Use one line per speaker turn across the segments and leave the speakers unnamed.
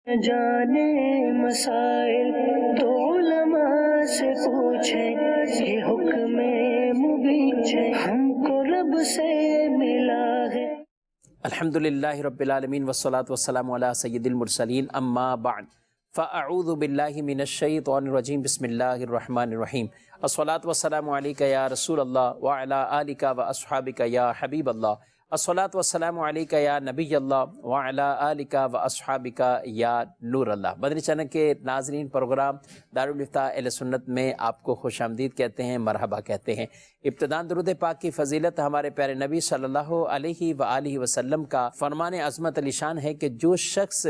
جانے مسائل تو علماء سے پوچھیں، یہ حکم مبین ہم کو رب سے ملا ہے۔
الحمدللہ رب العالمین والصلاة والسلام علی سید المرسلین، اما بعد فاعوذ باللہ من الشیطان الرجیم، بسم اللہ الرحمن الرحیم۔ الصلاة والسلام علیکہ یا رسول اللہ وعلی آلکہ واصحابکہ یا حبیب اللہ، الصلاة والسلام علیکہ یا نبی اللہ وعلی آلکہ واصحابکہ یا نور اللہ۔ مدنی چینل کے ناظرین، پروگرام دارالفتاح اہل سنت میں آپ کو خوش آمدید کہتے ہیں، مرحبا کہتے ہیں۔ ابتداءً درود پاک کی فضیلت ہمارے پیارے نبی صلی اللہ علیہ وآلہ وسلم کا فرمان عظمت علی شان ہے کہ جو شخص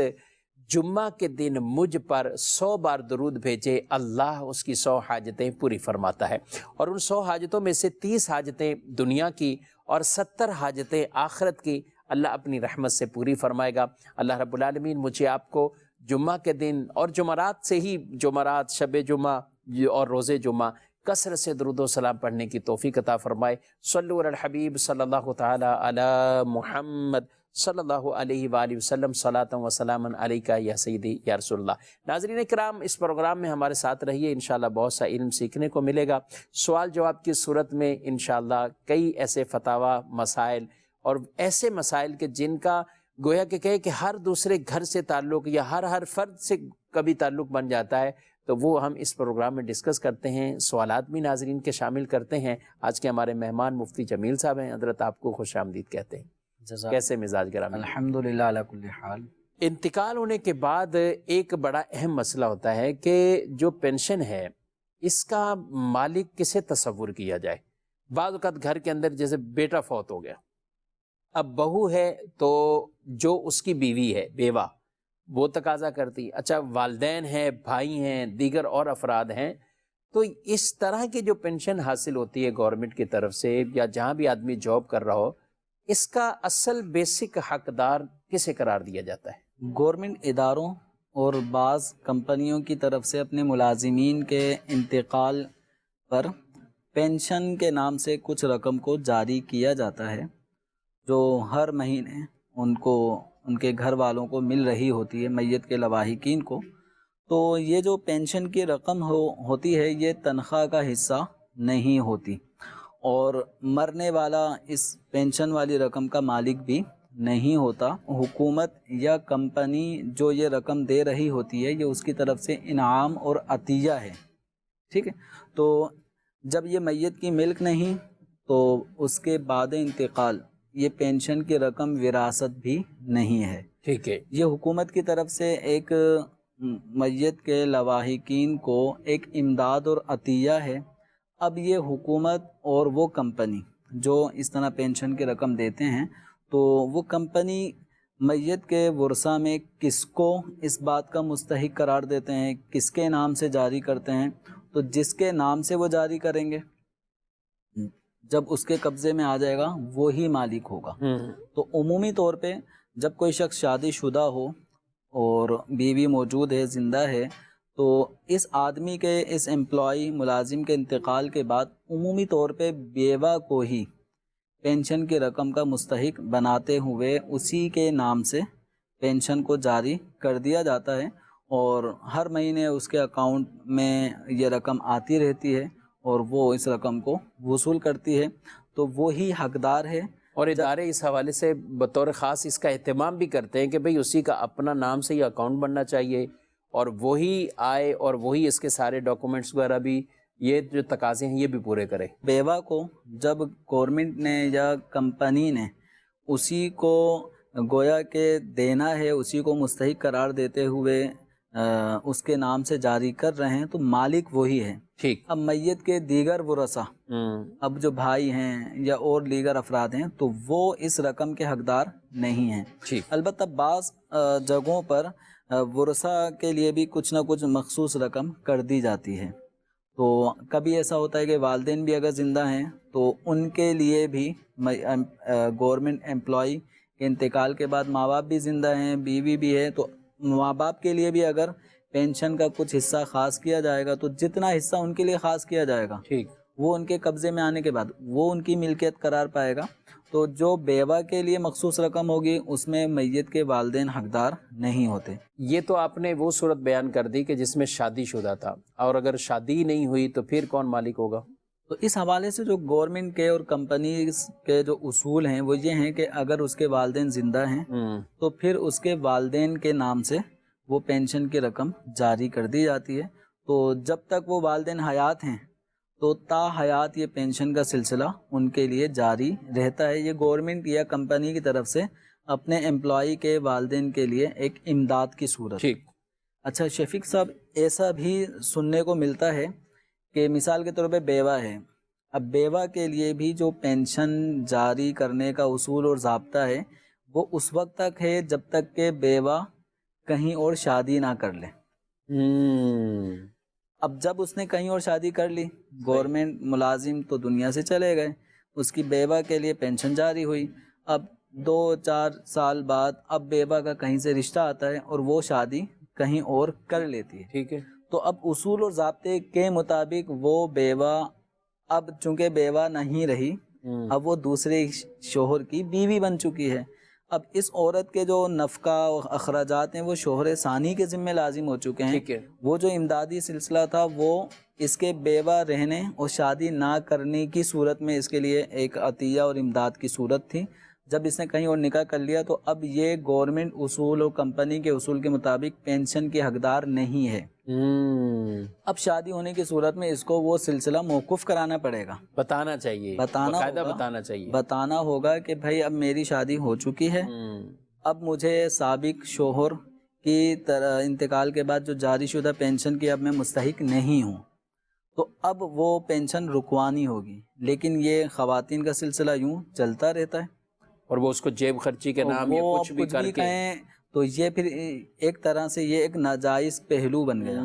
جمعہ کے دن مجھ پر 100 بار درود بھیجے، اللہ اس کی 100 حاجتیں پوری فرماتا ہے، اور ان 100 حاجتوں میں سے 30 حاجتیں دنیا کی اور 70 حاجتیں آخرت کی اللہ اپنی رحمت سے پوری فرمائے گا۔ اللہ رب العالمین مجھے آپ کو جمعہ کے دن اور جمعرات سے ہی، جمعرات، شب جمعہ اور روز جمعہ کثرت سے درود و سلام پڑھنے کی توفیق عطا فرمائے۔ صلو علی الحبیب صلی اللہ تعالی علی محمد صلی اللہ علیہ وآلہ وسلم، صلاۃ و سلام علیکہ یا سیدی یا رسول اللہ۔ ناظرین کرام، اس پروگرام میں ہمارے ساتھ رہیے، انشاءاللہ بہت سا علم سیکھنے کو ملے گا۔ سوال جواب کی صورت میں انشاءاللہ کئی ایسے فتاوی، مسائل اور ایسے مسائل کے جن کا گویا کہ کہے کہ ہر دوسرے گھر سے تعلق یا ہر فرد سے کبھی تعلق بن جاتا ہے، تو وہ ہم اس پروگرام میں ڈسکس کرتے ہیں، سوالات بھی ناظرین کے شامل کرتے ہیں۔ آج کے ہمارے مہمان مفتی جمیل صاحب ہیں، حضرت آپ کو خوش آمدید کہتے ہیں۔ کیسے مزاج گرامی؟
الحمدللہ علی کل حال۔
انتقال ہونے کے بعد ایک بڑا اہم مسئلہ ہوتا ہے کہ جو پینشن ہے اس کا مالک کسے تصور کیا جائے۔ بعض اوقات گھر کے اندر جیسے بیٹا فوت ہو گیا، اب بہو ہے تو جو اس کی بیوی ہے، بیوہ، وہ تقاضا کرتی، اچھا والدین ہیں، بھائی ہیں، دیگر اور افراد ہیں، تو اس طرح کی جو پینشن حاصل ہوتی ہے گورنمنٹ کی طرف سے یا جہاں بھی آدمی جاب کر رہا ہو، اس کا اصل بیسک حقدار کسے قرار دیا جاتا ہے؟
گورنمنٹ اداروں اور بعض کمپنیوں کی طرف سے اپنے ملازمین کے انتقال پر پینشن کے نام سے کچھ رقم کو جاری کیا جاتا ہے، جو ہر مہینے ان کے گھر والوں کو مل رہی ہوتی ہے، میت کے لواحقین کو۔ تو یہ جو پینشن کی رقم ہوتی ہے، یہ تنخواہ کا حصہ نہیں ہوتی، اور مرنے والا اس پینشن والی رقم کا مالک بھی نہیں ہوتا۔ حکومت یا کمپنی جو یہ رقم دے رہی ہوتی ہے، یہ اس کی طرف سے انعام اور عطیہ ہے، ٹھیک ہے۔ تو جب یہ میت کی ملک نہیں تو اس کے بعد انتقال یہ پینشن کی رقم وراثت بھی نہیں ہے،
ٹھیک ہے۔
یہ حکومت کی طرف سے ایک میت کے لواحقین کو ایک امداد اور عطیہ ہے۔ اب یہ حکومت اور وہ کمپنی جو اس طرح پینشن کی رقم دیتے ہیں، تو وہ کمپنی میت کے ورثہ میں کس کو اس بات کا مستحق قرار دیتے ہیں، کس کے نام سے جاری کرتے ہیں؟ تو جس کے نام سے وہ جاری کریں گے، جب اس کے قبضے میں آ جائے گا وہی مالک ہوگا۔ تو عمومی طور پہ جب کوئی شخص شادی شدہ ہو اور بیوی موجود ہے، زندہ ہے، تو اس آدمی کے، اس امپلائی ملازم کے انتقال کے بعد عمومی طور پہ بیوہ کو ہی پینشن کی رقم کا مستحق بناتے ہوئے اسی کے نام سے پینشن کو جاری کر دیا جاتا ہے، اور ہر مہینے اس کے اکاؤنٹ میں یہ رقم آتی رہتی ہے اور وہ اس رقم کو وصول کرتی ہے، تو وہی حقدار ہے۔
اور ادارے اس حوالے سے بطور خاص اس کا اہتمام بھی کرتے ہیں کہ بھئی اسی کا اپنا نام سے ہی اکاؤنٹ بننا چاہیے، اور وہی آئے اور وہی اس کے سارے ڈاکومنٹس وغیرہ بھی، یہ جو تقاضے ہیں یہ بھی پورے کرے۔
بیوہ کو جب گورنمنٹ نے یا کمپنی نے اسی کو گویا کہ دینا ہے، اسی کو مستحق قرار دیتے ہوئے اس کے نام سے جاری کر رہے ہیں، تو مالک وہی ہے۔
ٹھیک۔
اب میت کے دیگر ورثہ، اب جو بھائی ہیں یا اور دیگر افراد ہیں، تو وہ اس رقم کے حقدار نہیں ہیں۔ البتہ بعض جگہوں پر ورثہ کے لیے بھی کچھ نہ کچھ مخصوص رقم کر دی جاتی ہے۔ تو کبھی ایسا ہوتا ہے کہ والدین بھی اگر زندہ ہیں تو ان کے لیے بھی گورنمنٹ امپلائی کے انتقال کے بعد ماں باپ بھی زندہ ہیں، بیوی بھی ہے، تو ماں باپ کے لیے بھی اگر پینشن کا کچھ حصہ خاص کیا جائے گا، تو جتنا حصہ ان کے لیے خاص کیا جائے گا،
ٹھیک،
وہ ان کے قبضے میں آنے کے بعد وہ ان کی ملکیت قرار پائے گا، تو جو بیوہ کے لیے مخصوص رقم ہوگی اس میں میت کے والدین حقدار نہیں ہوتے۔
یہ تو آپ نے وہ صورت بیان کر دی کہ جس میں شادی شدہ تھا، اور اگر شادی نہیں ہوئی تو پھر کون مالک ہوگا؟
تو اس حوالے سے جو گورنمنٹ کے اور کمپنیز کے جو اصول ہیں وہ یہ ہیں کہ اگر اس کے والدین زندہ ہیں تو پھر اس کے والدین کے نام سے وہ پینشن کی رقم جاری کر دی جاتی ہے۔ تو جب تک وہ والدین حیات ہیں تو تا حیات یہ پینشن کا سلسلہ ان کے لیے جاری رہتا ہے۔ یہ گورنمنٹ یا کمپنی کی طرف سے اپنے امپلائی کے والدین کے لیے ایک امداد کی صورت۔
ٹھیک۔
اچھا شفیق صاحب، ایسا بھی سننے کو ملتا ہے کہ مثال کے طور پہ بیوہ ہے، اب بیوہ کے لیے بھی جو پینشن جاری کرنے کا اصول اور ضابطہ ہے وہ اس وقت تک ہے جب تک کہ بیوہ کہیں اور شادی نہ کر لے۔ اب جب اس نے کہیں اور شادی کر لی، گورنمنٹ ملازم تو دنیا سے چلے گئے، اس کی بیوہ کے لیے پینشن جاری ہوئی، اب 2-4 سال بعد اب بیوہ کا کہیں سے رشتہ آتا ہے اور وہ شادی کہیں اور کر لیتی ہے۔
ٹھیک ہے۔
تو اب اصول اور ضابطے کے مطابق وہ بیوہ اب چونکہ بیوہ نہیں رہی، اب وہ دوسرے شوہر کی بیوی بن چکی ہے۔ اب اس عورت کے جو نفقہ و اخراجات ہیں وہ شوہر ثانی کے ذمہ لازم ہو چکے ہیں۔
ٹھیک ہے۔
وہ جو امدادی سلسلہ تھا وہ اس کے بیوہ رہنے اور شادی نہ کرنے کی صورت میں اس کے لیے ایک عطیہ اور امداد کی صورت تھی۔ جب اس نے کہیں اور نکاح کر لیا تو اب یہ گورنمنٹ اصول اور کمپنی کے اصول کے مطابق پینشن کی حقدار نہیں ہے۔ اب شادی ہونے کی صورت میں اس کو وہ سلسلہ موقوف کرانا پڑے گا،
بتانا چاہیے، باقاعدہ بتانا چاہیے،
بتانا ہوگا کہ بھائی اب میری شادی ہو چکی ہے، اب مجھے سابق شوہر کی انتقال کے بعد جو جاری شدہ پینشن کی اب میں مستحق نہیں ہوں، تو اب وہ پینشن رکوانی ہوگی۔ لیکن یہ خواتین کا سلسلہ یوں چلتا رہتا ہے،
اور وہ اس کو جیب خرچی کے نام یا کچھ بھی کر کے
کہیں تو یہ پھر ایک طرح سے یہ ایک ناجائز پہلو بن گیا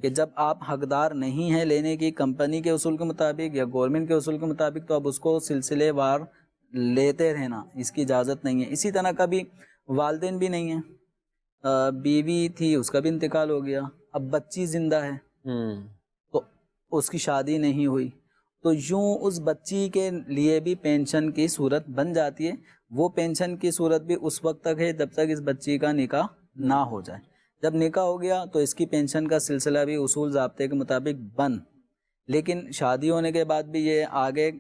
کہ جب آپ حقدار نہیں ہیں لینے کی کمپنی کے اصول کے مطابق یا گورنمنٹ کے اصول کے مطابق، تو اب اس کو سلسلے وار لیتے رہنا اس کی اجازت نہیں ہے۔ اسی طرح کبھی والدین بھی نہیں ہیں، بیوی تھی اس کا بھی انتقال ہو گیا، اب بچی زندہ ہے تو اس کی شادی نہیں ہوئی، تو یوں اس بچی کے لیے بھی پینشن کی صورت بن جاتی ہے۔ وہ پینشن کی صورت بھی اس وقت تک ہے جب تک اس بچی کا نکاح نہ ہو جائے۔ جب نکاح ہو گیا تو اس کی پینشن کا سلسلہ بھی اصول ضابطے کے مطابق بند، لیکن شادی ہونے کے بعد بھی یہ آگے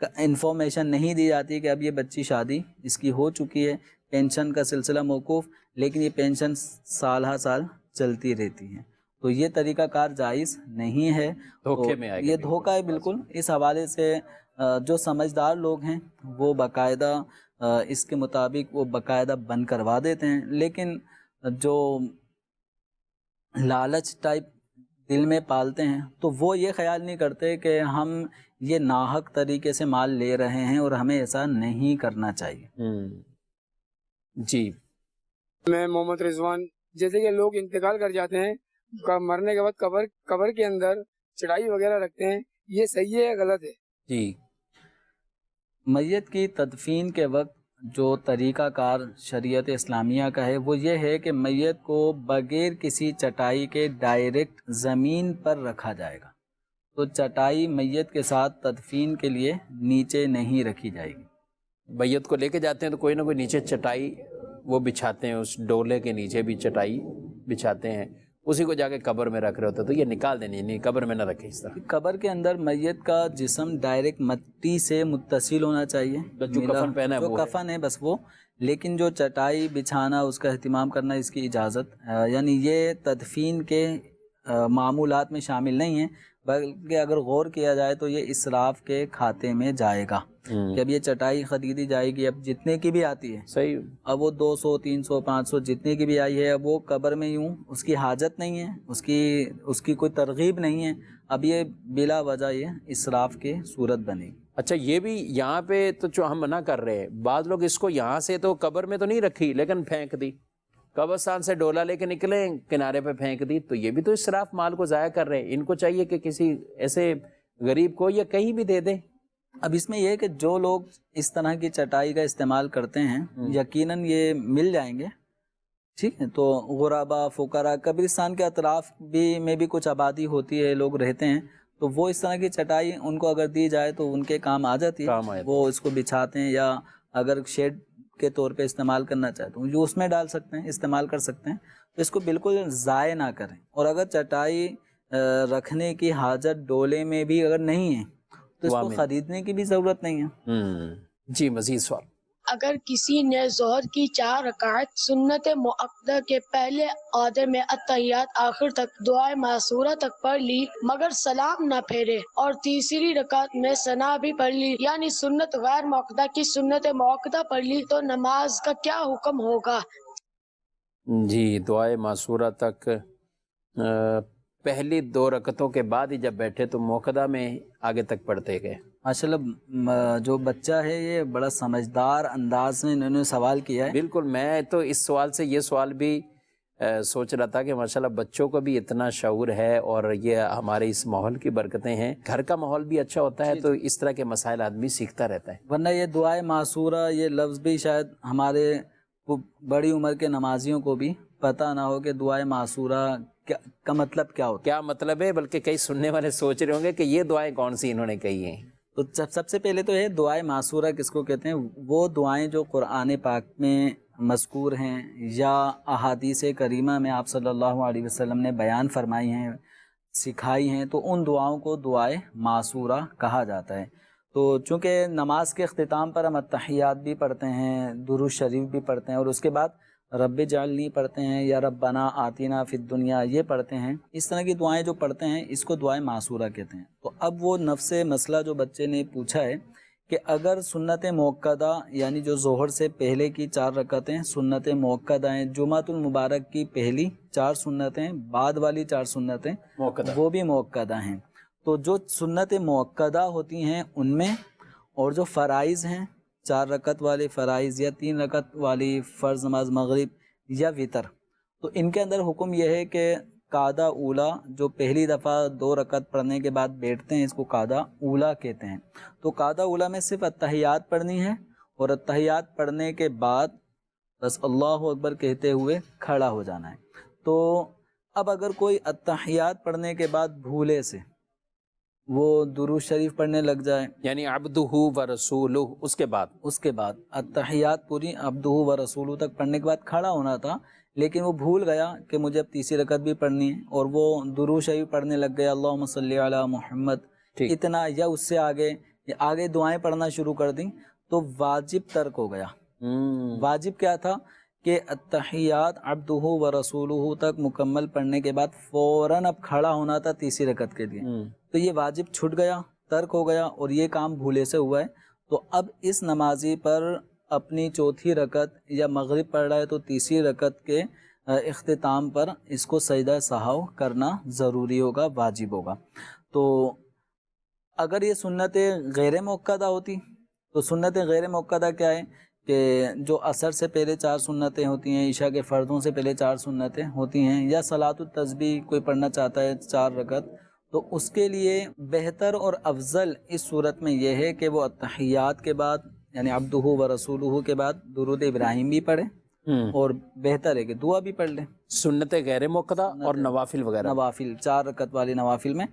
انفارمیشن نہیں دی جاتی کہ اب یہ بچی شادی اس کی ہو چکی ہے، پینشن کا سلسلہ موقوف، لیکن یہ پینشن سال ہر سال چلتی رہتی ہے۔ تو یہ طریقہ کار جائز نہیں ہے،
دھوکے میں آئے گا،
یہ دھوکہ ہے بالکل۔ اس حوالے سے جو سمجھدار لوگ ہیں وہ باقاعدہ اس کے مطابق وہ باقاعدہ بند کروا دیتے ہیں، لیکن جو لالچ ٹائپ دل میں پالتے ہیں تو وہ یہ خیال نہیں کرتے کہ ہم یہ ناحق طریقے سے مال لے رہے ہیں اور ہمیں ایسا نہیں کرنا چاہیے۔
جی
میں محمد رضوان، جیسے کہ لوگ انتقال کر جاتے ہیں، مرنے کے بعد قبر کے اندر چڑھائی وغیرہ رکھتے ہیں، یہ صحیح ہے یا غلط ہے؟
جی،
میت کی تدفین کے وقت جو طریقہ کار شریعت اسلامیہ کا ہے وہ یہ ہے کہ میت کو بغیر کسی چٹائی کے ڈائریکٹ زمین پر رکھا جائے گا، تو چٹائی میت کے ساتھ تدفین کے لیے نیچے نہیں رکھی جائے گی۔
میت کو لے کے جاتے ہیں تو کوئی نہ کوئی نیچے چٹائی وہ بچھاتے ہیں، اس ڈولے کے نیچے بھی چٹائی بچھاتے ہیں، اسی کو جا کے قبر میں رکھ رہے ہوتے ہیں، تو یہ نکال دینی، نہیں قبر میں نہ رکھیں اس طرح۔
قبر کے اندر میت کا جسم ڈائریکٹ مٹی سے متصل ہونا چاہیے،
جو کفن پہنا ہے
جو
وہ
کفن ہے بس وہ، لیکن جو چٹائی بچھانا اس کا اہتمام کرنا اس کی اجازت یعنی یہ تدفین کے معمولات میں شامل نہیں ہیں، بلکہ اگر غور کیا جائے تو یہ اسراف کے کھاتے میں جائے گا کہ اب یہ چٹائی خریدی جائے گی، اب جتنے کی بھی آتی ہے،
صحیح،
اب وہ 200 300 500 جتنے کی بھی آئی ہے، اب وہ قبر میں یوں اس کی حاجت نہیں ہے، اس کی کوئی ترغیب نہیں ہے، اب یہ بلا وجہ یہ اسراف کی صورت بنے گی۔
اچھا یہ بھی یہاں پہ تو جو ہم منع کر رہے ہیں، بعض لوگ اس کو یہاں سے تو قبر میں تو نہیں رکھی لیکن پھینک دی، قبرستان سے ڈولا لے کے نکلے کنارے پہ پھینک دی، تو یہ بھی تو اسراف، مال کو ضائع کر رہے ہیں۔ ان کو چاہیے کہ کسی ایسے غریب کو یا کہیں بھی دے دیں۔
اب اس میں یہ ہے کہ جو لوگ اس طرح کی چٹائی کا استعمال کرتے ہیں یقیناً یہ مل جائیں گے، ٹھیک ہے، تو غربا، فقراء، قبرستان کے اطراف میں بھی کچھ آبادی ہوتی ہے، لوگ رہتے ہیں، تو وہ اس طرح کی چٹائی ان کو اگر دی جائے تو ان کے کام آ جاتی ہے، وہ اس کو بچھاتے ہیں، یا اگر شیڈ کے طور پہ استعمال کرنا چاہتے ہیں جو اس میں ڈال سکتے ہیں، استعمال کر سکتے ہیں، تو اس کو بالکل ضائع نہ کریں۔ اور اگر چٹائی رکھنے کی حاجت ڈولے میں بھی اگر نہیں ہے تو اس کو خریدنے کی بھی ضرورت نہیں ہے۔
جی مزید سوال۔
اگر کسی نے ظہر کی 4 رکعت سنت مؤکدہ کے پہلے آدھے میں اتحیات آخر تک دعائے معصورہ تک پڑھ لی مگر سلام نہ پھیرے اور تیسری رکعت میں ثنا بھی پڑھ لی، یعنی سنت غیر مؤکدہ کی سنت مؤکدہ پڑھ لی، تو نماز کا کیا حکم ہوگا؟
جی دعائے معصورہ تک پہلی 2 رکعتوں کے بعد ہی جب بیٹھے تو موقدہ میں آگے تک پڑھتے گئے۔
ماشاءاللہ جو بچہ ہے یہ بڑا سمجھدار انداز میں انہوں نے سوال کیا ہے۔
بالکل، میں تو اس سوال سے یہ سوال بھی سوچ رہا تھا کہ ماشاءاللہ بچوں کو بھی اتنا شعور ہے، اور یہ ہمارے اس ماحول کی برکتیں ہیں، گھر کا ماحول بھی اچھا ہوتا ہے تو اس طرح کے مسائل آدمی سیکھتا رہتا ہے۔
ورنہ یہ دعائے معصورہ یہ لفظ بھی شاید ہمارے بڑی عمر کے نمازیوں کو بھی پتہ نہ ہو کہ دعائے معصورہ کا مطلب کیا ہوتا ہے،
کیا مطلب ہے، بلکہ کئی سننے والے سوچ رہے ہوں گے کہ یہ دعائیں کون سی انہوں نے کہی ہیں۔
تو سب سے پہلے تو یہ دعائے معصورہ کس کو کہتے ہیں؟ وہ دعائیں جو قرآن پاک میں مذکور ہیں یا احادیث کریمہ میں آپ صلی اللہ علیہ وسلم نے بیان فرمائی ہیں، سکھائی ہیں، تو ان دعاؤں کو دعائے معصورہ کہا جاتا ہے۔ تو چونکہ نماز کے اختتام پر ہم اتحیات بھی پڑھتے ہیں، درود شریف بھی پڑھتے ہیں، اور اس کے بعد رب اجعلنی پڑھتے ہیں یا ربنا آتینا فی الدنیا یہ پڑھتے ہیں، اس طرح کی دعائیں جو پڑھتے ہیں اس کو دعائیں معصورہ کہتے ہیں۔ تو اب وہ نفس مسئلہ جو بچے نے پوچھا ہے کہ اگر سنت موقدہ یعنی جو ظہر سے پہلے کی 4 رکعتیں سنت موقدہ ہیں، جمعۃ المبارک کی پہلی 4 سنتیں، بعد والی 4 سنتیں وہ بھی موقدہ ہیں، تو جو سنت موقدہ ہوتی ہیں ان میں، اور جو فرائض ہیں 4 رکعت والے فرائض یا 3 رکعت والی فرض نماز مغرب یا وطر، تو ان کے اندر حکم یہ ہے کہ قعدہ اولا جو پہلی دفعہ 2 رکعت پڑھنے کے بعد بیٹھتے ہیں اس کو قعدہ اولا کہتے ہیں۔ تو قعدہ اولا میں صرف اتحیات پڑھنی ہے، اور اتحیات پڑھنے کے بعد بس اللہ اکبر کہتے ہوئے کھڑا ہو جانا ہے۔ تو اب اگر کوئی اتحیات پڑھنے کے بعد بھولے سے وہ درود شریف پڑھنے لگ جائے،
یعنی عبدہ و رسولہ، اس کے بعد
اتحیات پوری عبدہ و رسولہ تک پڑھنے کے بعد کھڑا ہونا تھا، لیکن وہ بھول گیا کہ مجھے اب تیسری رکعت بھی پڑھنی ہے، اور وہ درود شریف پڑھنے لگ گیا اللہم صلی علی محمد اتنا، یا اس سے آگے دعائیں پڑھنا شروع کر دیں، تو واجب ترک ہو گیا۔ واجب کیا تھا کہ اتحیات عبدہ و رسولہ تک مکمل پڑھنے کے بعد فوراً اب کھڑا ہونا تھا تیسری رکعت کے لیے، تو یہ واجب چھوٹ گیا، ترک ہو گیا، اور یہ کام بھولے سے ہوا ہے۔ تو اب اس نمازی پر اپنی 4تھی رکعت یا مغرب پڑھ رہا ہے تو تیسری رکعت کے اختتام پر اس کو سجدہ سہو کرنا ضروری ہوگا، واجب ہوگا۔ تو اگر یہ سنت غیر موقدہ ہوتی تو سنت غیر موقدہ کیا ہے کہ جو عصر سے پہلے 4 سنتیں ہوتی ہیں، عشاء کے فرضوں سے پہلے 4 سنتیں ہوتی ہیں، یا صلاۃ التسبیح کوئی پڑھنا چاہتا ہے 4 رکعت، تو اس کے لیے بہتر اور افضل اس صورت میں یہ ہے کہ وہ اتحیات کے بعد یعنی عبدہ و رسولہ کے بعد درود ابراہیم بھی پڑھے، اور بہتر ہے کہ دعا بھی پڑھ لیں،
سنت غیر موقدہ اور نوافل وغیرہ،
نوافل 4 رکعت والی نوافل میں۔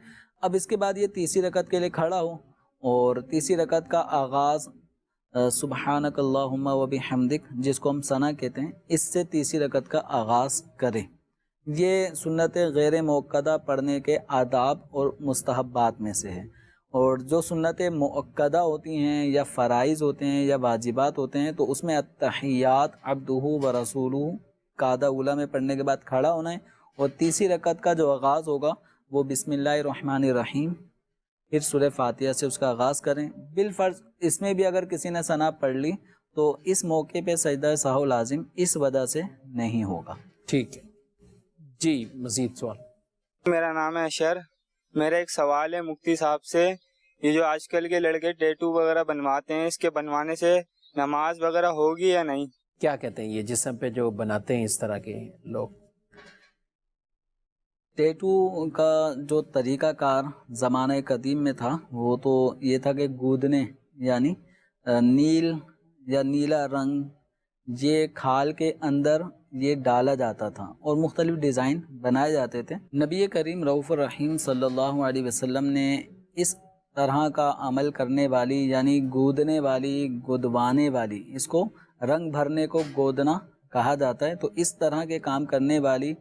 اب اس کے بعد یہ تیسری رکعت کے لیے کھڑا ہو، اور تیسری رکعت کا آغاز سبحانک اللہم و بحمدک جس کو ہم ثنا کہتے ہیں، اس سے تیسری رکعت کا آغاز کریں۔ یہ سنت غیر موقدہ پڑھنے کے آداب اور مستحبات میں سے ہے۔ اور جو سنت مؤکدہ ہوتی ہیں یا فرائض ہوتے ہیں یا واجبات ہوتے ہیں تو اس میں اتحیات عبدہ و رسولہ قعدہ اولا میں پڑھنے کے بعد کھڑا ہونا ہے، اور تیسری رکعت کا جو آغاز ہوگا وہ بسم اللہ الرحمن الرحیم، پھر سورہ فاتحہ سے اس کا آغاز کریں۔ بالفرض اس میں بھی اگر کسی نے ثنا پڑھ لی تو اس موقع پہ سجدہ سہو لازم اس وجہ سے نہیں ہوگا۔
ٹھیک ہے جی، مزید سوال۔
میرا نام ہے اشر، میرا ایک سوال ہے مفتی صاحب سے، یہ جو آج کل کے لڑکے ٹیٹو وغیرہ بنواتے ہیں، اس کے بنوانے سے نماز وغیرہ ہوگی یا نہیں؟
کیا کہتے ہیں یہ جسم پہ جو بناتے ہیں اس طرح کے لوگ؟
ٹیٹو کا جو طریقہ کار زمانہ قدیم میں تھا وہ تو یہ تھا کہ گودنے یعنی نیل یا نیلا رنگ یہ کھال کے اندر یہ ڈالا جاتا تھا اور مختلف ڈیزائن بنائے جاتے تھے۔ نبی کریم رؤوف الرحیم صلی اللہ علیہ وسلم نے اس طرح کا عمل کرنے والی یعنی گودنے والی، گدوانے والی، اس کو رنگ بھرنے کو گودنا کہا جاتا ہے، تو اس طرح کے کام کرنے والی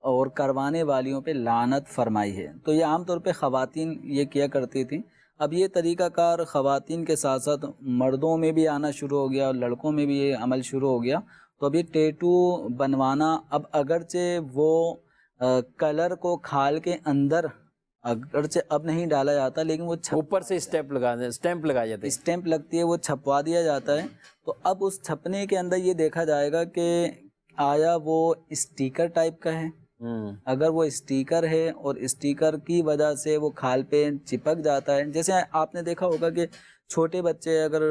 اور کروانے والیوں پہ لعنت فرمائی ہے۔ تو یہ عام طور پہ خواتین یہ کیا کرتی تھیں۔ اب یہ طریقہ کار خواتین کے ساتھ ساتھ مردوں میں بھی آنا شروع ہو گیا اور لڑکوں میں بھی یہ عمل شروع ہو گیا۔ تو اب یہ ٹیٹو بنوانا، اب اگرچہ وہ کلر کو کھال کے اندر اگرچہ اب نہیں ڈالا جاتا، لیکن وہ
اوپر سے اسٹیمپ لگایا جاتا ہے،
اسٹیمپ لگتی ہے، وہ چھپوا دیا جاتا ہے۔ تو اب اس چھپنے کے اندر یہ دیکھا جائے گا کہ آیا وہ اسٹیکر ٹائپ کا ہے۔ اگر وہ اسٹیکر ہے اور اسٹیکر کی وجہ سے وہ کھال پہ چپک جاتا ہے، جیسے آپ نے دیکھا ہوگا کہ چھوٹے بچے اگر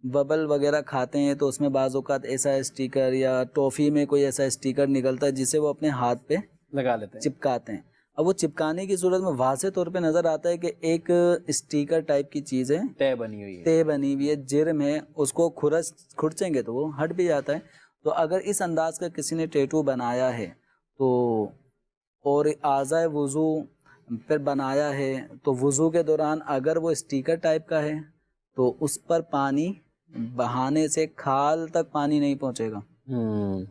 ببل وغیرہ کھاتے ہیں تو اس میں بعض اوقات ایسا اسٹیکر یا ٹافی میں کوئی ایسا اسٹیکر نکلتا ہے جسے وہ اپنے ہاتھ پہ
لگا لیتے ہیں،
چپکاتے ہیں۔ اب وہ چپکانے کی صورت میں واضح طور پہ نظر آتا ہے کہ ایک اسٹیکر ٹائپ کی چیز ہے،
تے بنی ہوئی ہے،
جرم ہے، اس کو کھرچیں گے تو وہ ہٹ بھی جاتا ہے۔ تو اگر اس انداز کا کسی نے ٹیٹو بنایا ہے تو اور اعضائے وضو پھر بنایا ہے، تو وضو کے دوران اگر وہ اسٹیکر ٹائپ کا ہے تو اس پر پانی بہانے سے کھال تک پانی نہیں پہنچے گا،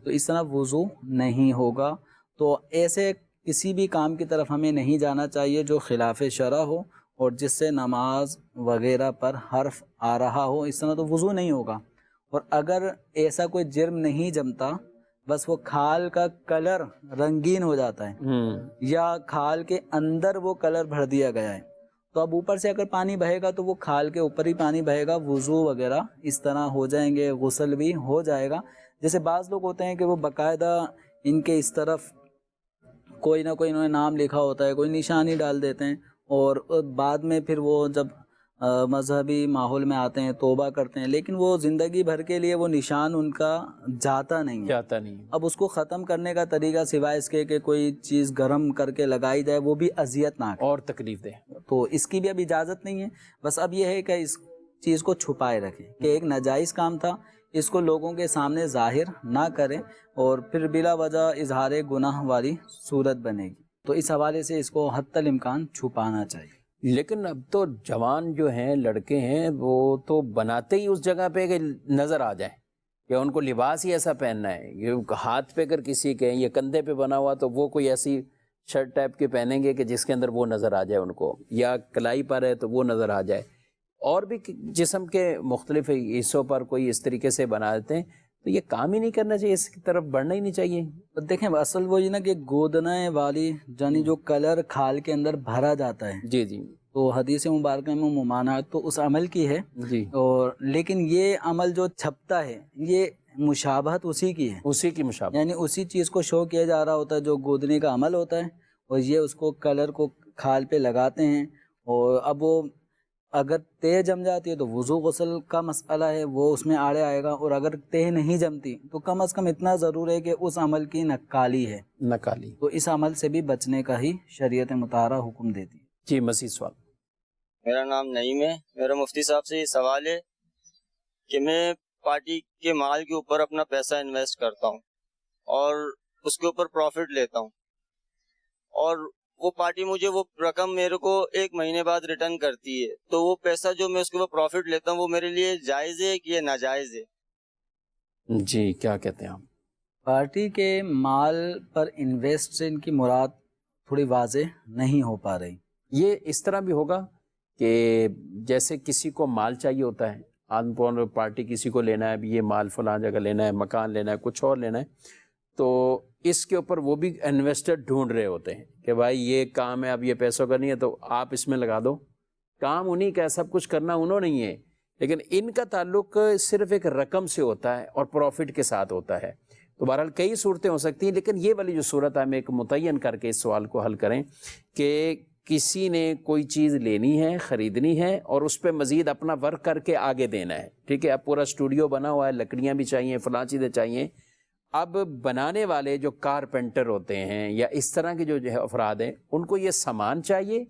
تو اس طرح وضو نہیں ہوگا۔ تو ایسے کسی بھی کام کی طرف ہمیں نہیں جانا چاہیے جو خلاف شرع ہو اور جس سے نماز وغیرہ پر حرف آ رہا ہو، اس طرح تو وضو نہیں ہوگا۔ اور اگر ایسا کوئی جرم نہیں جمتا، بس وہ کھال کا کلر رنگین ہو جاتا ہے یا کھال کے اندر وہ کلر بھر دیا گیا ہے، تو اب اوپر سے اگر پانی بہے گا تو وہ کھال کے اوپر ہی پانی بہے گا، وضو وغیرہ اس طرح ہو جائیں گے، غسل بھی ہو جائے گا۔ جیسے بعض لوگ ہوتے ہیں کہ وہ باقاعدہ ان کے اس طرف کوئی نہ کوئی انہوں نے نام لکھا ہوتا ہے، کوئی نشانی ڈال دیتے ہیں، اور بعد میں پھر وہ جب مذہبی ماحول میں آتے ہیں توبہ کرتے ہیں، لیکن وہ زندگی بھر کے لیے وہ نشان ان کا جاتا نہیں۔ اب اس کو ختم کرنے کا طریقہ سوائے اس کے کہ کوئی چیز گرم کر کے لگائی جائے، وہ بھی اذیت ناک
اور تکلیف دے،
تو اس کی بھی اب اجازت نہیں ہے۔ بس اب یہ ہے کہ اس چیز کو چھپائے رکھیں کہ ایک ناجائز کام تھا، اس کو لوگوں کے سامنے ظاہر نہ کریں اور پھر بلا وجہ اظہار گناہ والی صورت بنے گی۔ تو اس حوالے سے اس کو حتی الامکان چھپانا چاہیے۔
لیکن اب تو جوان جو ہیں، لڑکے ہیں، وہ تو بناتے ہی اس جگہ پہ کہ نظر آ جائے، کہ ان کو لباس ہی ایسا پہننا ہے، یہ ہاتھ پہ اگر کسی کے یہ کندھے پہ بنا ہوا تو وہ کوئی ایسی شرٹ ٹائپ کے پہنیں گے کہ جس کے اندر وہ نظر آ جائے ان کو، یا کلائی پر ہے تو وہ نظر آ جائے، اور بھی جسم کے مختلف حصوں پر کوئی اس طریقے سے بنا دیتے ہیں، تو یہ کام ہی نہیں کرنا چاہیے، اس کی طرف بڑھنا ہی نہیں چاہیے۔
دیکھیں اصل وہی نا کہ گودنے والی یعنی جو کلر کھال کے اندر بھرا جاتا ہے،
جی جی،
تو حدیث مبارکہ میں ممانعت تو اس عمل کی ہے
جی،
اور لیکن یہ عمل جو چھپتا ہے یہ مشابہت اسی کی ہے،
اسی کی مشابہت،
یعنی اسی چیز کو شو کیا جا رہا ہوتا ہے جو گودنے کا عمل ہوتا ہے، اور یہ اس کو کلر کو کھال پہ لگاتے ہیں، اور اب وہ اگر تہ جم جاتی ہے تو وضو غسل کا مسئلہ ہے، وہ اس میں آڑے آئے گا، اور اگر تہ نہیں جمتی تو کم از کم اتنا ضرور ہے کہ اس عمل کی نکالی ہے، تو اس عمل سے بھی بچنے کا ہی شریعت مطہرہ حکم دیتی ہے۔
جی مزید سوال۔
میرا نام نعیم ہے، میرا مفتی صاحب سے یہ سوال ہے کہ میں پارٹی کے مال کے اوپر اپنا پیسہ انویسٹ کرتا ہوں اور اس کے اوپر پروفٹ لیتا ہوں، اور وہ پارٹی مجھے وہ رقم میرے کو 1 مہینے بعد ریٹرن کرتی ہے، تو وہ پیسہ جو میں اس کے اوپر پروفٹ لیتا ہوں وہ میرے لیے جائز ہے کہ یہ ناجائز ہے؟
جی کیا کہتے ہیں آپ؟
پارٹی کے مال پر انویسٹ سے ان کی مراد تھوڑی واضح نہیں ہو پا رہی۔
یہ اس طرح بھی ہوگا کہ جیسے کسی کو مال چاہیے ہوتا ہے، آن پون پارٹی کسی کو لینا ہے، اب یہ مال فلاں جگہ لینا ہے، مکان لینا ہے، کچھ اور لینا ہے، تو اس کے اوپر وہ بھی انویسٹر ڈھونڈ رہے ہوتے ہیں کہ بھائی یہ کام ہے، اب یہ پیسوں کا نہیں ہے تو آپ اس میں لگا دو، کام انہی کا ہے، سب کچھ کرنا انہوں نہیں ہے، لیکن ان کا تعلق صرف ایک رقم سے ہوتا ہے اور پروفٹ کے ساتھ ہوتا ہے۔ تو بہرحال کئی صورتیں ہو سکتی ہیں، لیکن یہ والی جو صورت ہے ہم ایک متعین کر کے اس سوال کو حل کریں کہ کسی نے کوئی چیز لینی ہے، خریدنی ہے، اور اس پہ مزید اپنا ورک کر کے آگے دینا ہے، ٹھیک ہے، اب پورا اسٹوڈیو بنا ہوا ہے، لکڑیاں بھی چاہیے، فلاں چیزیں چاہیے، اب بنانے والے جو کارپینٹر ہوتے ہیں یا اس طرح کے جو ہے افراد ہیں، ان کو یہ سامان چاہیے،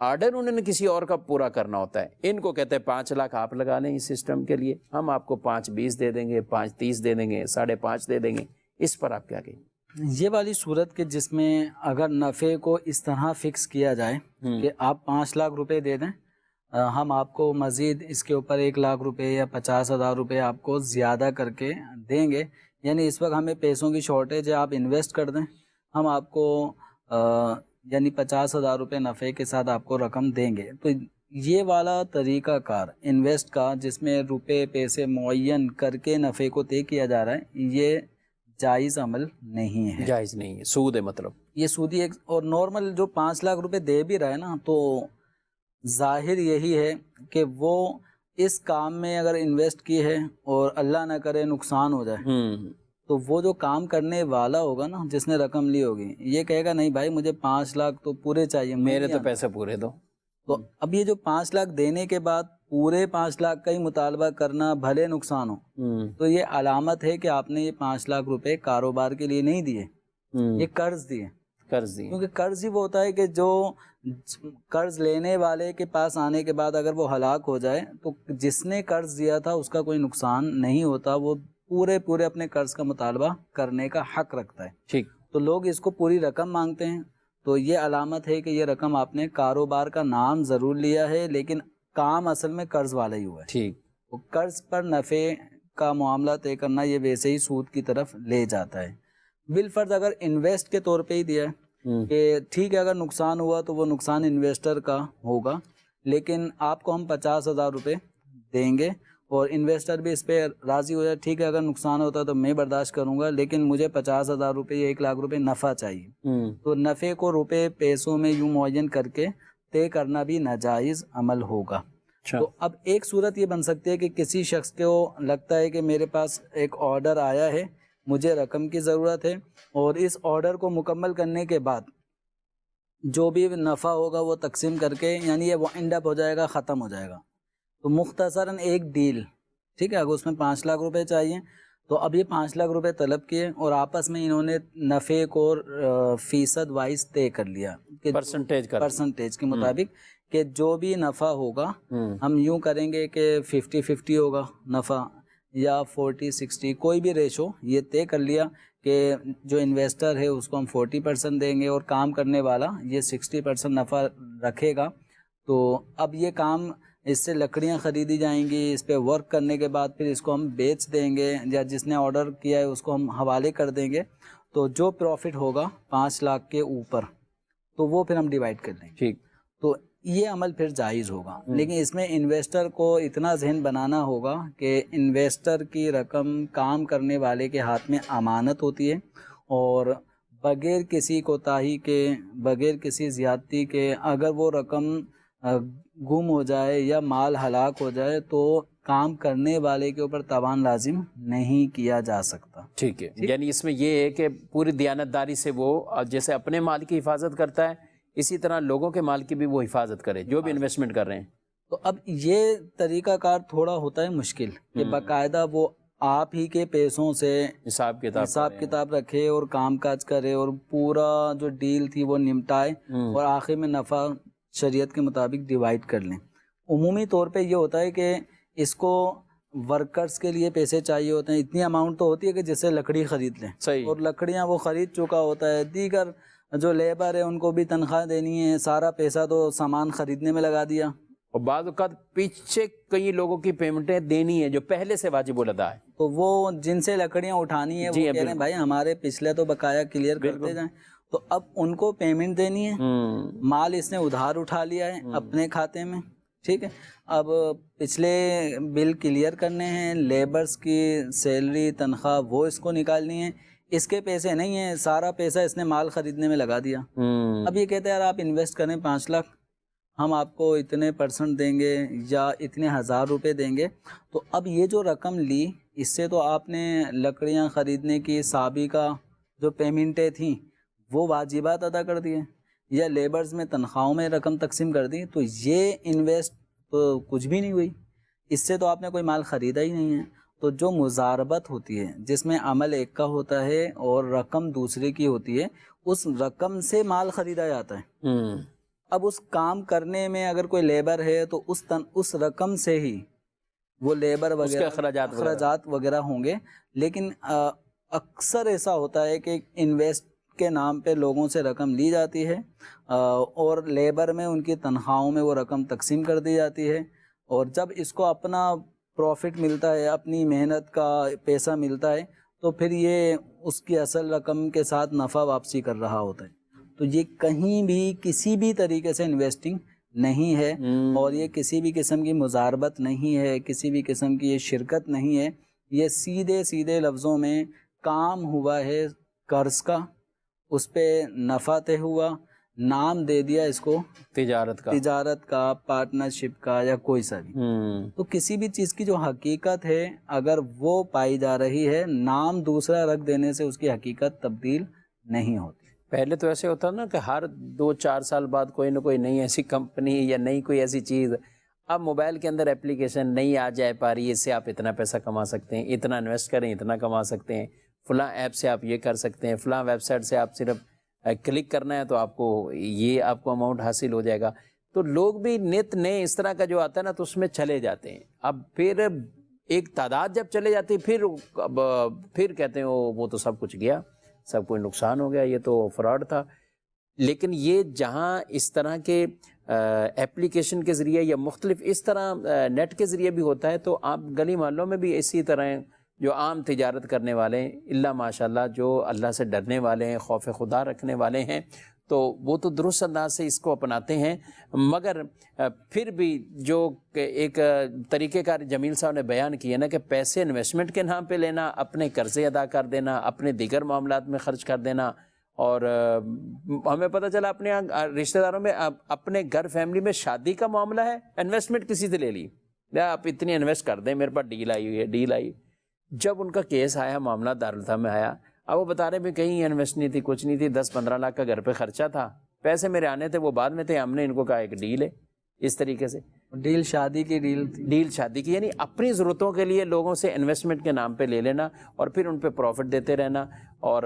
آرڈر انہوں نے کسی اور کا پورا کرنا ہوتا ہے، ان کو کہتے ہیں 5 لاکھ آپ لگا لیں اس سسٹم کے لیے، ہم آپ کو 5.20 دے دیں گے، 5.30 دے دیں گے، 5.5 دے دیں گے، اس پر آپ کیا کہیں؟
یہ والی صورت کہ جس میں اگر نفع کو اس طرح فکس کیا جائے کہ آپ 5 لاکھ روپے دے دیں، ہم آپ کو مزید اس کے اوپر 1 لاکھ روپے یا 50,000 روپے آپ کو زیادہ کر کے دیں گے، یعنی اس وقت ہمیں پیسوں کی شارٹیج ہے، آپ انویسٹ کر دیں، ہم آپ کو یعنی 50,000 روپے نفع کے ساتھ آپ کو رقم دیں گے۔ تو یہ والا طریقہ کار انویسٹ کا جس میں روپے پیسے معین کر کے نفع کو طے کیا جا رہا ہے، یہ جائز عمل نہیں ہے،
جائز نہیں ہے، سود ہے مطلب
یہ سودی ایک۔ اور نارمل جو 5 لاکھ روپے دے بھی رہا ہے نا، تو ظاہر یہی ہے کہ وہ اس کام میں اگر انویسٹ کی ہے اور اللہ نہ کرے نقصان ہو جائے تو وہ جو کام کرنے والا ہوگا نا، جس نے رقم لی ہوگی، یہ کہے گا نہیں بھائی مجھے 5 لاکھ تو پورے چاہیے،
میرے تو پیسے پورے دو۔
تو اب یہ جو 5 لاکھ دینے کے بعد پورے 5 لاکھ کا ہی مطالبہ کرنا بھلے نقصان ہو، تو یہ علامت ہے کہ آپ نے یہ 5 لاکھ روپے کاروبار کے لیے نہیں دیے، یہ قرض دیے۔ کیونکہ قرض ہی وہ ہوتا ہے کہ جو قرض لینے والے کے پاس آنے کے بعد اگر وہ ہلاک ہو جائے تو جس نے قرض دیا تھا اس کا کوئی نقصان نہیں ہوتا، وہ پورے اپنے قرض کا مطالبہ کرنے کا حق رکھتا ہے۔
ٹھیک،
تو لوگ اس کو پوری رقم مانگتے ہیں، تو یہ علامت ہے کہ یہ رقم آپ نے کاروبار کا نام ضرور لیا ہے لیکن کام اصل میں قرض والا ہی ہوا ہے۔
ٹھیک،
قرض پر نفع کا معاملہ طے کرنا یہ ویسے ہی سود کی طرف لے جاتا ہے۔ بالفرض اگر انویسٹ کے طور پہ ہی دیا ہے کہ ٹھیک ہے اگر نقصان ہوا تو وہ نقصان انویسٹر کا ہوگا، لیکن آپ کو ہم 50,000 روپے دیں گے اور انویسٹر بھی اس پہ راضی ہو جائے، ٹھیک ہے اگر نقصان ہوتا تو میں برداشت کروں گا لیکن مجھے 50,000 روپے یا 1 لاکھ روپے نفع چاہیے، تو نفع کو روپے پیسوں میں یوں معین کر کے طے کرنا بھی ناجائز عمل ہوگا۔ تو اب ایک صورت یہ بن سکتی ہے کہ کسی شخص کو لگتا ہے کہ میرے پاس ایک آرڈر آیا ہے، مجھے رقم کی ضرورت ہے، اور اس آرڈر کو مکمل کرنے کے بعد جو بھی نفع ہوگا وہ تقسیم کر کے، یعنی یہ وائنڈ اپ ہو جائے گا، ختم ہو جائے گا۔ تو مختصراً ایک ڈیل، ٹھیک ہے، اگر اس میں 5 لاکھ روپے چاہیے تو اب یہ 5 لاکھ روپے طلب کیے اور آپس میں انہوں نے نفع کو فیصد وائز طے کر لیا، پرسنٹیج کے مطابق کہ جو بھی نفع ہوگا ہم یوں کریں گے کہ 50-50 ہوگا نفع یا 40-60، کوئی بھی ریشو یہ طے کر لیا کہ جو انویسٹر ہے اس کو ہم 40% دیں گے اور کام کرنے والا یہ 60% نفع رکھے گا۔ تو اب یہ کام، اس سے لکڑیاں خریدی جائیں گی، اس پہ ورک کرنے کے بعد پھر اس کو ہم بیچ دیں گے یا جس نے آرڈر کیا ہے اس کو ہم حوالے کر دیں گے، تو جو پروفٹ ہوگا 5 لاکھ کے اوپر تو وہ پھر ہم ڈیوائڈ کر دیں گے۔
ٹھیک،
تو یہ عمل پھر جائز ہوگا، لیکن اس میں انویسٹر کو اتنا ذہن بنانا ہوگا کہ انویسٹر کی رقم کام کرنے والے کے ہاتھ میں امانت ہوتی ہے، اور بغیر کسی کوتاہی کے، بغیر کسی زیادتی کے اگر وہ رقم گم ہو جائے یا مال ہلاک ہو جائے تو کام کرنے والے کے اوپر تاوان لازم نہیں کیا جا سکتا۔
ٹھیک ہے، یعنی اس میں یہ ہے کہ پوری دیانتداری سے وہ جیسے اپنے مال کی حفاظت کرتا ہے اسی طرح لوگوں کے مال کی بھی وہ حفاظت کرے جو بھی انویسٹمنٹ کر رہے ہیں۔
تو اب یہ طریقہ کار تھوڑا ہوتا ہے مشکل کہ باقاعدہ وہ آپ ہی کے پیسوں سے
حساب
کتاب رکھے اور کام کاج کرے اور پورا جو ڈیل تھی وہ نمٹائے اور آخر میں نفع شریعت کے مطابق ڈیوائڈ کر لیں۔ عمومی طور پہ یہ ہوتا ہے کہ اس کو ورکرز کے لیے پیسے چاہیے ہوتے ہیں، اتنی اماؤنٹ تو ہوتی ہے کہ جس سے لکڑی خرید لیں، اور لکڑیاں وہ خرید چکا ہوتا ہے، دیگر جو لیبر ہے ان کو بھی تنخواہ دینی ہے، سارا پیسہ تو سامان خریدنے میں لگا دیا،
اور بعض اوقات پیچھے کئی لوگوں کی پیمنٹیں دینی ہے جو پہلے سے واجب الادا ہے،
تو وہ جن سے لکڑیاں اٹھانی ہے وہ کہہ رہے ہیں بھائی ہمارے پچھلے تو بقایا کلیئر کرتے جائیں، تو اب ان کو پیمنٹ دینی ہے، مال اس نے ادھار اٹھا لیا ہے اپنے کھاتے میں، ٹھیک ہے، اب پچھلے بل کلیئر کرنے ہیں، لیبرز کی سیلری تنخواہ وہ اس کو نکالنی ہے، اس کے پیسے نہیں ہیں، سارا پیسہ اس نے مال خریدنے میں لگا دیا۔ اب یہ کہتے ہیں یار آپ انویسٹ کریں 5 لاکھ، ہم آپ کو اتنے % دیں گے یا اتنے 1000 روپے دیں گے، تو اب یہ جو رقم لی اس سے تو آپ نے لکڑیاں خریدنے کی سابقہ جو پیمنٹیں تھیں وہ واجبات ادا کر دیے یا لیبرز میں تنخواہوں میں رقم تقسیم کر دی، تو یہ انویسٹ تو کچھ بھی نہیں ہوئی، اس سے تو آپ نے کوئی مال خریدا ہی نہیں ہے۔ تو جو مضاربت ہوتی ہے جس میں عمل ایک کا ہوتا ہے اور رقم دوسرے کی ہوتی ہے، اس رقم سے مال خریدا جاتا ہے۔ اب اس کام کرنے میں اگر کوئی لیبر ہے تو اس رقم سے ہی وہ لیبر وغیرہ اخراجات وغیرہ ہوں گے، لیکن اکثر ایسا ہوتا ہے کہ انویسٹ کے نام پہ لوگوں سے رقم لی جاتی ہے اور لیبر میں ان کی تنخواہوں میں وہ رقم تقسیم کر دی جاتی ہے، اور جب اس کو اپنا پروفٹ ملتا ہے، اپنی محنت کا پیسہ ملتا ہے، تو پھر یہ اس کی اصل رقم کے ساتھ نفع واپسی کر رہا ہوتا ہے۔ تو یہ کہیں بھی کسی بھی طریقے سے انویسٹنگ نہیں ہے، اور یہ کسی بھی قسم کی مزاربت نہیں ہے، کسی بھی قسم کی یہ شرکت نہیں ہے، یہ سیدھے سیدھے لفظوں میں کام ہوا ہے قرض کا، اس پہ نفع طے ہوا، نام دے دیا اس کو تجارت کا، پارٹنرشپ کا، یا کوئی سا بھی۔ تو کسی بھی چیز کی جو حقیقت ہے اگر وہ پائی جا رہی ہے، نام دوسرا رکھ دینے سے اس کی حقیقت تبدیل نہیں ہوتی۔
پہلے تو ایسے ہوتا نا کہ ہر 2-4 سال بعد کوئی نہ کوئی نئی ایسی کمپنی یا نئی کوئی ایسی چیز، اب موبائل کے اندر اپلیکیشن نئی آ جائے پا رہی ہے، اس سے آپ اتنا پیسہ کما سکتے ہیں، اتنا انویسٹ کریں اتنا کما سکتے ہیں، فلاں ایپ سے آپ یہ کر سکتے ہیں، فلاں ویب سائٹ سے آپ صرف کلک کرنا ہے تو آپ کو یہ آپ کو اماؤنٹ حاصل ہو جائے گا۔ تو لوگ بھی نت نئے اس طرح کا جو آتا ہے نا تو اس میں چلے جاتے ہیں۔ اب پھر ایک تعداد جب چلے جاتی ہے پھر کہتے ہیں وہ تو سب کچھ گیا، سب کوئی نقصان ہو گیا، یہ تو فراڈ تھا۔ لیکن یہ جہاں اس طرح کے ایپلیکیشن کے ذریعے یا مختلف اس طرح نیٹ کے ذریعے بھی ہوتا ہے، تو آپ گلی محلوں میں بھی اسی طرح جو عام تجارت کرنے والے ہیں، اللہ ماشاءاللہ جو اللہ سے ڈرنے والے ہیں، خوف خدا رکھنے والے ہیں، تو وہ تو درست انداز سے اس کو اپناتے ہیں۔ مگر پھر بھی جو ایک طریقہ کار جمیل صاحب نے بیان کیا نا کہ پیسے انویسٹمنٹ کے نام پہ لینا، اپنے قرضے ادا کر دینا، اپنے دیگر معاملات میں خرچ کر دینا، اور ہمیں پتہ چلا اپنے رشتہ داروں میں اپنے گھر فیملی میں شادی کا معاملہ ہے، انویسٹمنٹ کسی سے لے لی، آپ اتنی انویسٹ کر دیں، میرے پاس ڈیل آئی ہوئی ہے، ڈیل آئی۔ جب ان کا کیس آیا، معاملہ دارالفتہ میں آیا، اب وہ بتا رہے بھی کہیں انویسٹ نہیں تھی، کچھ نہیں تھی، 10-15 لاکھ کا گھر پہ خرچہ تھا، پیسے میرے آنے تھے وہ بعد میں تھے، ہم نے ان کو کہا ایک ڈیل ہے، اس طریقے سے
ڈیل شادی کی
ڈیل شادی کی، یعنی اپنی ضرورتوں کے لیے لوگوں سے انویسٹمنٹ کے نام پہ لے لینا اور پھر ان پہ پروفٹ دیتے رہنا، اور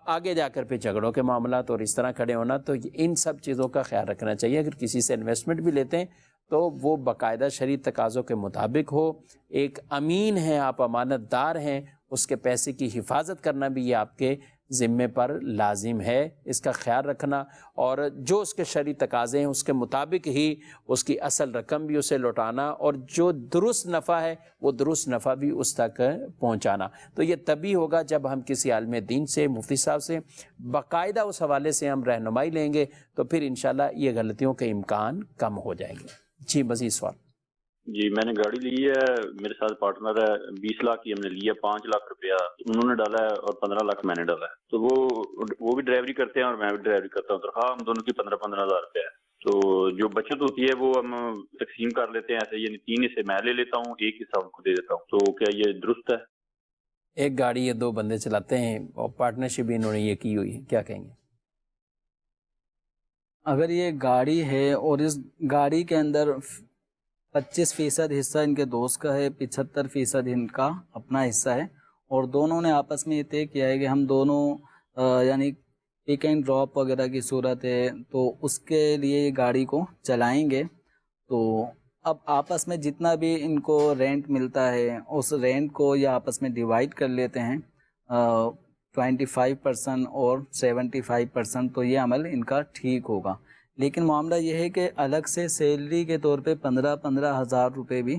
آگے جا کر پھر جھگڑوں کے معاملات اور اس طرح کھڑے ہونا۔ تو ان سب چیزوں کا خیال رکھنا چاہیے۔ اگر کسی سے انویسٹمنٹ بھی لیتے ہیں تو وہ باقاعدہ شرعی تقاضوں کے مطابق ہو، ایک امین ہے، آپ امانت دار ہیں، اس کے پیسے کی حفاظت کرنا بھی یہ آپ کے ذمے پر لازم ہے، اس کا خیال رکھنا، اور جو اس کے شرعی تقاضے ہیں اس کے مطابق ہی اس کی اصل رقم بھی اسے لوٹانا، اور جو درست نفع ہے وہ درست نفع بھی اس تک پہنچانا۔ تو یہ تبھی ہوگا جب ہم کسی عالم دین سے، مفتی صاحب سے باقاعدہ اس حوالے سے ہم رہنمائی لیں گے، تو پھر انشاءاللہ یہ غلطیوں کے امکان کم ہو جائیں گے۔ جی مزید سوال؟
جی میں نے گاڑی لی ہے، میرے ساتھ پارٹنر ہے، 20 لاکھ کی ہم نے لی ہے، 5 لاکھ روپیہ انہوں نے ڈالا ہے اور 15 لاکھ میں نے ڈالا ہے۔ تو وہ بھی ڈرائیوری کرتے ہیں اور میں بھی ڈرائیوری کرتا ہوں، تنخواہ ہم دونوں کی 15-15 ہزار روپیہ ہے۔ تو جو بچت ہوتی ہے وہ ہم تقسیم کر لیتے ہیں ایسے، یعنی 3 حصے میں لے لیتا ہوں، 1 حصہ ان کو دے دیتا ہوں۔ تو کیا یہ درست ہے؟
ایک گاڑی یہ 2 بندے چلاتے ہیں اور پارٹنرشپ بھی انہوں نے یہ کی ہوئی ہے، کیا کہیں گے؟
اگر یہ گاڑی ہے اور اس گاڑی کے اندر 25% حصہ ان کے دوست کا ہے، 75% ان کا اپنا حصہ ہے، اور دونوں نے آپس میں یہ طے کیا ہے کہ ہم دونوں یعنی پک اینڈ ڈراپ وغیرہ کی صورت ہے تو اس کے لیے یہ گاڑی کو چلائیں گے، تو اب آپس میں جتنا بھی ان کو رینٹ ملتا ہے اس رینٹ کو یہ آپس میں ڈیوائڈ کر لیتے ہیں 25% اور 75%، تو یہ عمل ان کا ٹھیک ہوگا۔ لیکن معاملہ یہ ہے کہ الگ سے سیلری کے طور پہ 15 ہزار روپے بھی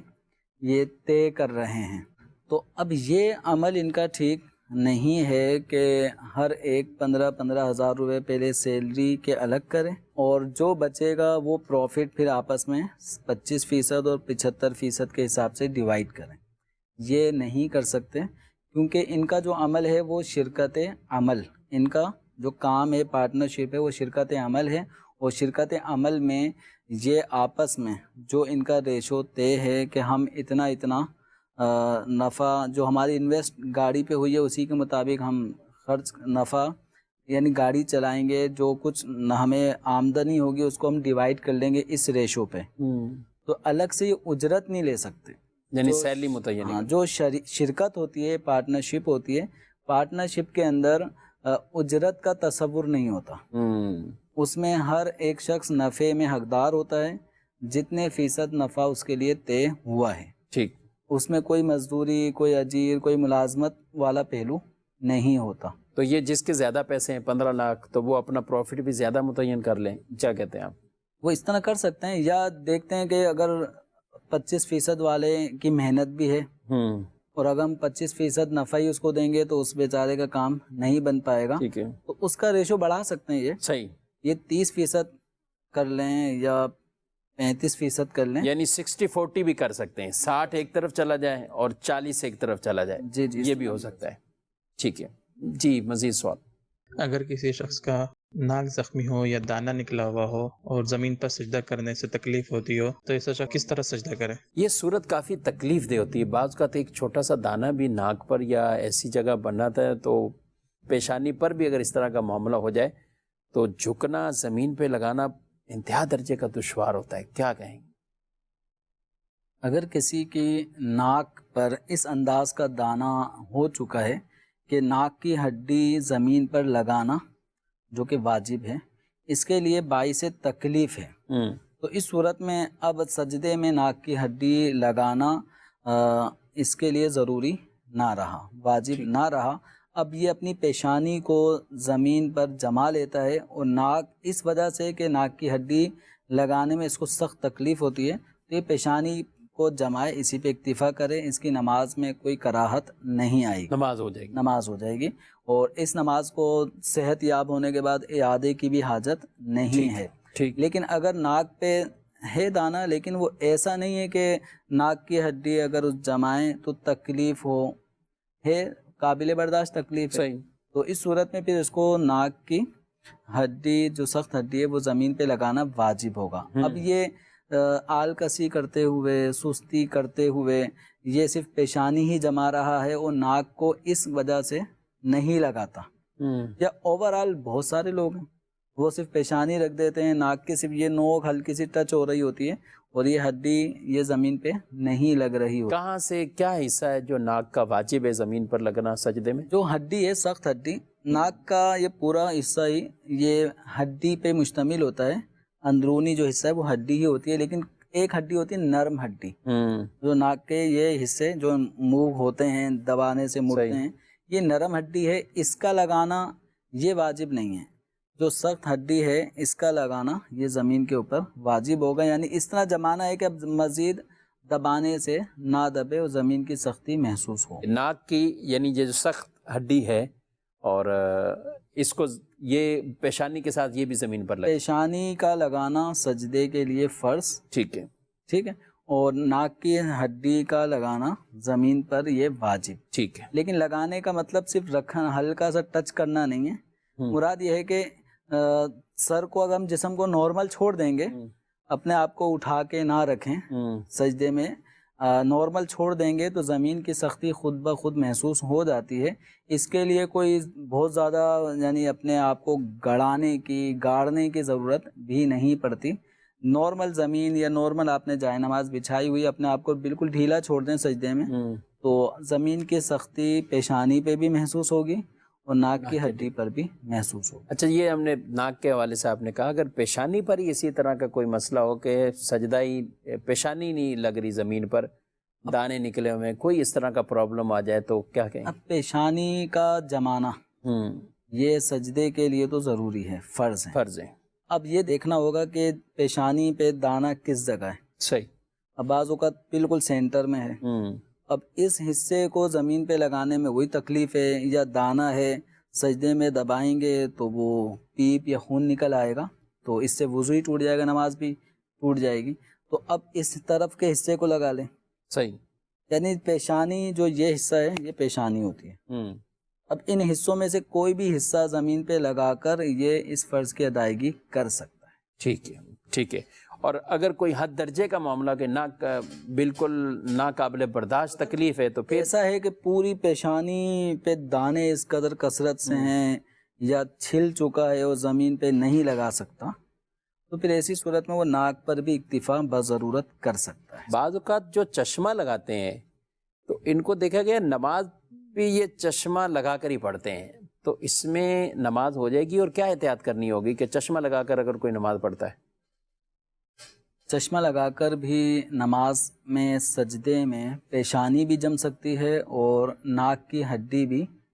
یہ طے کر رہے ہیں، تو اب یہ عمل ان کا ٹھیک نہیں ہے کہ ہر ایک 15 ہزار روپے پہلے سیلری کے الگ کریں اور جو بچے گا وہ پروفٹ پھر آپس میں 25% اور 75% کے حساب سے ڈیوائڈ کریں۔ یہ نہیں کر سکتے، کیونکہ ان کا جو عمل ہے وہ شرکت عمل، ان کا جو کام ہے پارٹنرشپ ہے وہ شرکت عمل ہے، اور شرکت عمل میں یہ آپس میں جو ان کا ریشو طے ہے کہ ہم اتنا نفع جو ہماری انویسٹ گاڑی پہ ہوئی ہے اسی کے مطابق ہم خرچ نفع یعنی گاڑی چلائیں گے، جو کچھ ہمیں آمدنی ہوگی اس کو ہم ڈیوائڈ کر لیں گے اس ریشو پہ، تو الگ سے یہ اجرت نہیں لے سکتے،
یعنی سیلری متعین
جو شرکت ہوتی ہے، پارٹنرشپ ہوتی ہے، پارٹنرشپ کے اندر اجرت کا تصور نہیں ہوتا، اس میں ہر ایک شخص نفع میں حقدار ہوتا ہے، جتنے فیصد نفع اس کے لیے طے ہوا ہے،
ٹھیک،
اس میں کوئی مزدوری، کوئی اجیر، کوئی ملازمت والا پہلو نہیں ہوتا.
تو یہ جس کے زیادہ پیسے ہیں 15 لاکھ تو وہ اپنا پروفٹ بھی زیادہ متعین کر لیں, کیا کہتے ہیں آپ؟
وہ اس طرح کر سکتے ہیں, یا دیکھتے ہیں کہ اگر 25% والے کی محنت بھی ہے اور اگر ہم 25% نفع ہی اس کو دیں گے تو اس بیچارے کا کام نہیں بن پائے گا,
ٹھیک ہے,
تو اس کا ریشو بڑھا سکتے ہیں.
صحیح,
یہ 30% کر لیں یا 35% کر لیں,
یعنی 60-40 بھی کر سکتے ہیں, 60 ایک طرف چلا جائے اور 40 ایک طرف چلا جائے.
جی جی
یہ بھی ہو سکتا ہے. ٹھیک ہے جی, مزید سوال.
اگر کسی شخص کا ناک زخمی ہو یا دانہ نکلا ہوا ہو اور زمین پر سجدہ کرنے سے تکلیف ہوتی ہو تو ایسا شخص کس طرح سجدہ کرے؟
یہ صورت کافی تکلیف دہ ہوتی ہے. بعض کا تو ایک چھوٹا سا دانہ بھی ناک پر یا ایسی جگہ بناتا ہے تو پیشانی پر بھی اگر اس طرح کا معاملہ ہو جائے تو جھکنا, زمین پہ لگانا انتہا درجے کا دشوار ہوتا ہے. کیا کہیں گے؟
اگر کسی کی ناک پر اس انداز کا دانہ ہو چکا ہے کہ ناک کی ہڈی زمین پر لگانا جو کہ واجب ہے, اس کے لیے باعث تکلیف ہے, تو اس صورت میں اب سجدے میں ناک کی ہڈی لگانا اس کے لیے ضروری نہ رہا, واجب نہ رہا. اب یہ اپنی پیشانی کو زمین پر جما لیتا ہے اور ناک اس وجہ سے کہ ناک کی ہڈی لگانے میں اس کو سخت تکلیف ہوتی ہے تو یہ پیشانی کو جمائے, اسی پہ اکتفا کرے, اس کی نماز میں کوئی کراہت نہیں آئے گی,
نماز ہو جائے گی,
نماز ہو جائے گی. اور اس نماز کو صحت یاب ہونے کے بعد اعادے کی بھی حاجت نہیں ہے.
ٹھیک,
لیکن اگر ناک پہ ہے دانہ لیکن وہ ایسا نہیں ہے کہ ناک کی ہڈی اگر اس جمائیں تو تکلیف ہو, ہے قابل برداشت تکلیف ہے,
صحیح,
تو اس صورت میں پھر اس کو ناک کی ہڈی جو سخت ہڈی ہے وہ زمین پہ لگانا واجب ہوگا. اب یہ آل کسی کرتے ہوئے, سستی کرتے ہوئے یہ صرف پیشانی ہی جما رہا ہے اور ناک کو اس وجہ سے نہیں لگاتا, یا اوورآل بہت سارے لوگ ہیں وہ صرف پیشانی رکھ دیتے ہیں, ناک کی صرف یہ نوک ہلکی سی ٹچ ہو رہی ہوتی ہے اور یہ ہڈی یہ زمین پہ نہیں لگ رہی ہوتی.
کہاں سے کیا حصہ ہے جو ناک کا واجب ہے زمین پر لگنا سجدے میں؟
جو ہڈی ہے سخت ہڈی, ناک کا یہ پورا حصہ ہی یہ ہڈی پہ مشتمل ہوتا ہے. اندرونی جو حصہ ہے وہ ہڈی ہی ہوتی ہے, لیکن ایک ہڈی ہوتی ہے نرم ہڈی, جو ناک کے یہ حصے جو موو ہوتے ہیں دبانے سے مڑتے ہیں, یہ نرم ہڈی ہے, اس کا لگانا یہ واجب نہیں ہے. جو سخت ہڈی ہے اس کا لگانا یہ زمین کے اوپر واجب ہوگا, یعنی اس طرح جمانا ہے کہ اب مزید دبانے سے نہ دبے اور زمین کی سختی محسوس ہو.
ناک کی یعنی یہ جو سخت ہڈی ہے اور اس کو یہ پیشانی کے ساتھ یہ بھی زمین پر لگے,
پیشانی کا لگانا سجدے کے لیے فرض,
ٹھیک ہے,
ٹھیک ہے, اور ناک کی ہڈی کا لگانا زمین پر یہ واجب,
ٹھیک ہے.
لیکن لگانے کا مطلب صرف رکھنا, ہلکا سا ٹچ کرنا نہیں ہے. مراد یہ ہے کہ سر کو اگر ہم جسم کو نارمل چھوڑ دیں گے, اپنے آپ کو اٹھا کے نہ رکھیں سجدے میں, نارمل چھوڑ دیں گے تو زمین کی سختی خود بخود محسوس ہو جاتی ہے. اس کے لیے کوئی بہت زیادہ یعنی اپنے آپ کو گاڑنے کی ضرورت بھی نہیں پڑتی. نارمل زمین یا نارمل آپ نے جائے نماز بچھائی ہوئی, اپنے آپ کو بالکل ڈھیلا چھوڑ دیں سجدے میں تو زمین کی سختی پیشانی پہ بھی محسوس ہوگی اور ناک کی ہڈی پر بھی محسوس ہوگی.
اچھا, یہ ہم نے ناک کے حوالے سے آپ نے کہا, اگر پیشانی پر ہی اسی طرح کا کوئی مسئلہ ہو کہ سجدہ ہی پیشانی نہیں لگ رہی زمین پر, دانے نکلے ہوئے, کوئی اس طرح کا پرابلم آ جائے تو کیا کہیں؟
اب پیشانی کا جمانا یہ سجدے کے لیے تو ضروری ہے, فرض ہے,
فرض ہے.
اب یہ دیکھنا ہوگا کہ پیشانی پہ دانہ کس جگہ ہے.
صحیح.
اب بعض اوقات بالکل سینٹر میں ہے, اب اس حصے کو زمین پہ لگانے میں وہی تکلیف ہے, یا دانہ ہے سجدے میں دبائیں گے تو وہ پیپ یا خون نکل آئے گا تو اس سے وضو ہی ٹوٹ جائے گا, نماز بھی ٹوٹ جائے گی. تو اب اس طرف کے حصے کو لگا لیں.
صحیح.
یعنی پیشانی جو یہ حصہ ہے یہ پیشانی ہوتی ہے. اب ان حصوں میں سے کوئی بھی حصہ زمین پہ لگا کر یہ اس فرض کی ادائیگی کر سکتا ہے.
ٹھیک ہے, ٹھیک ہے. اور اگر کوئی حد درجے کا معاملہ کہ بالکل ناقابل برداشت تکلیف ہے تو پھر
ایسا ہے کہ پوری پیشانی پہ دانے اس قدر کثرت سے ہیں یا چھل چکا ہے اور زمین پہ نہیں لگا سکتا, تو پھر ایسی صورت میں وہ ناک پر بھی اکتفا بضرورت کر سکتا ہے.
بعض اوقات جو چشمہ لگاتے ہیں تو ان کو دیکھا گیا نماز بھی یہ چشمہ لگا کر ہی پڑھتے ہیں, تو اس میں نماز ہو جائے گی؟ اور کیا احتیاط کرنی ہوگی کہ چشمہ لگا کر اگر کوئی نماز پڑھتا ہے؟
چشمہ لگا کر بھی نماز میں سجدے میں پیشانی بھی جم سکتی ہے اور ناک کی ہڈی بھی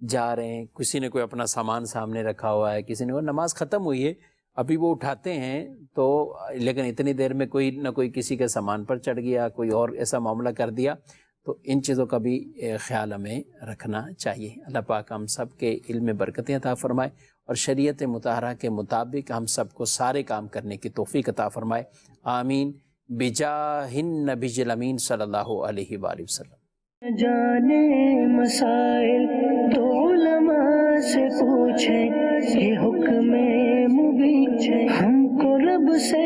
جا رہے ہیں, کسی نے کوئی اپنا سامان سامنے رکھا ہوا ہے, کسی نے وہ نماز ختم ہوئی ہے ابھی وہ اٹھاتے ہیں تو, لیکن اتنی دیر میں کوئی نہ کوئی کسی کے سامان پر چڑھ گیا, کوئی اور ایسا معاملہ کر دیا, تو ان چیزوں کا بھی خیال ہمیں رکھنا چاہیے. اللہ پاک ہم سب کے علم میں برکتیں عطا فرمائے اور شریعت مطہرہ کے مطابق ہم سب کو سارے کام کرنے کی توفیق عطا فرمائے. آمین بجاہ النبی الامین صلی اللہ علیہ وآلہ وسلم.
جانے مسائل تو علماء سے پوچھیں, یہ حکم مبین ہم کو رب سے